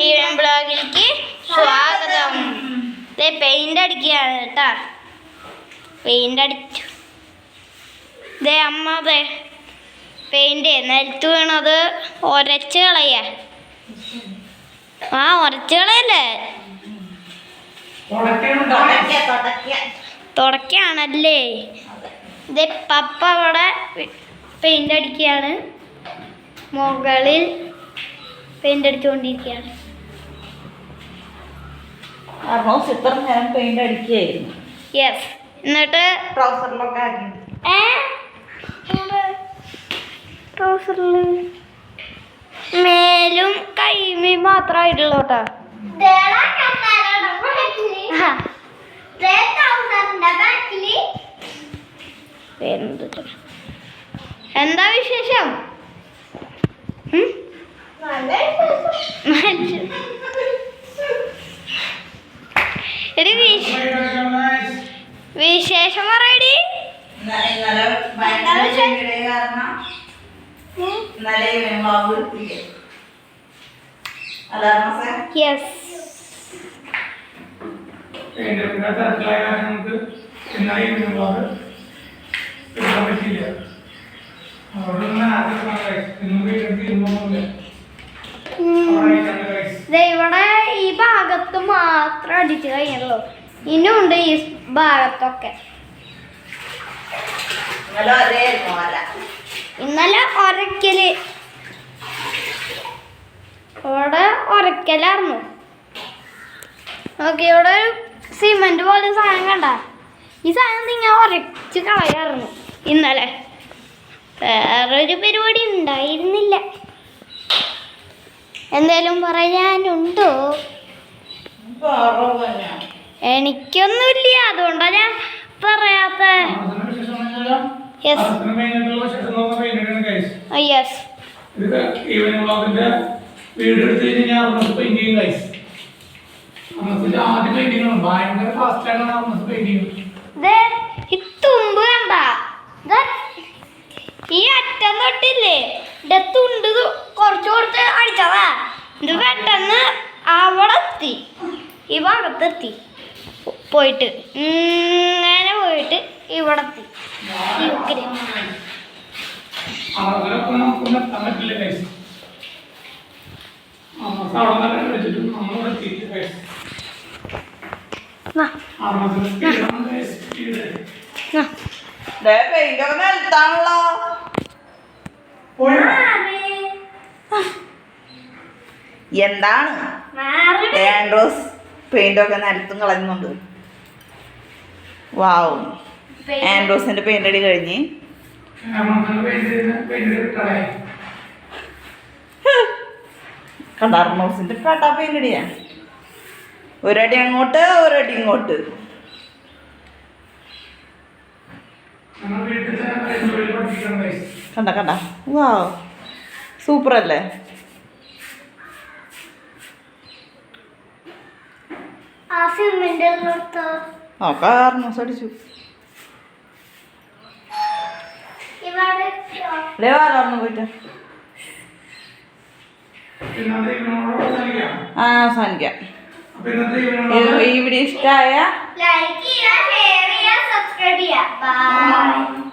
Even ബ്ലോഗിലേക്ക് സ്വാഗതം. Paint അടിക്കുകയാണ് കേട്ടാ. പെയിന്റ് അടിച്ചു. അമ്മ പെയിന്റ് നിലത്ത് വീണത് ഒരച്ച് കളയ. ഒരച്ച് കളയല്ലേ, തുടക്കാണല്ലേ. പപ്പ അവിടെ പെയിന്റ് അടിക്കുകയാണ്, മുകളിൽ പെയിന്റ് അടിച്ചുകൊണ്ടിരിക്കുകയാണ്. യെസ്. എന്നിട്ട് ട്രൗസറിൽ മേലും കൈമയും മാത്രമായിട്ടുള്ളൂ കേട്ടോ. എന്താ വിശേഷം? വിശേഷം പറയടി. യെസ്. ഇവിടെ ഈ ഭാഗത്ത് മാത്രം അടിച്ചു കഴിഞ്ഞല്ലോ, ഇനിയുണ്ട് ഈ ഭാഗത്തൊക്കെ. ഇന്നലെ ഒരക്കല് ഇവിടെ ഒരക്കലായിരുന്നു. ഓക്കെ, ഇവിടെ ഒരു സിമെന്റ് പോലെ സാധനം കണ്ട. ഈ സാധനം നിങ്ങൾ ഒരച്ച് കളയായിരുന്നു ഇന്നലെ. വേറൊരു പരിപാടി ഉണ്ടായിരുന്നില്ല. എന്തേലും പറയാനുണ്ടോ? എനിക്കൊന്നുമില്ല, അതുകൊണ്ടാ ഞാൻ പറയാത്ത. തുമ്പ് കണ്ട, ഈ അറ്റം തൊട്ടില്ലേ തുണ്ട് കുറച്ച് കുറച്ച് അടിച്ചതാ. ഇത് പെട്ടെന്ന് അവിടെ എത്തി, ഈ ഭാഗത്തെത്തി, പോയിട്ട് ഇങ്ങനെ പോയിട്ട് ഇവിടെ എത്തി. എന്താണ് ആൻഡ്രോസ് പെയിന്റൊക്കെ നിലത്തും കളയുന്നുണ്ട്. വാവ്, ആൻഡ്രോസിന്റെ പെയിന്റ് അടി കഴിഞ്ഞ് കണ്ട. ആർമോസിന്റെ കാട്ടാ പെയിന്റ് അടിയാ. ഒരടി അങ്ങോട്ട് ഒരടി ഇങ്ങോട്ട്. കണ്ട കണ്ട, വാവ്, സൂപ്പർ അല്ലേ? ആർമോസ് അടിച്ചു. പോയിട്ട് അവസാനിക്കാം. ഈ വീഡിയോ ഇഷ്ടമായ ലൈക്ക് ചെയ്യുക, ഷെയർ ചെയ്യുക, സബ്സ്ക്രൈബ് ചെയ്യുക. ബൈ.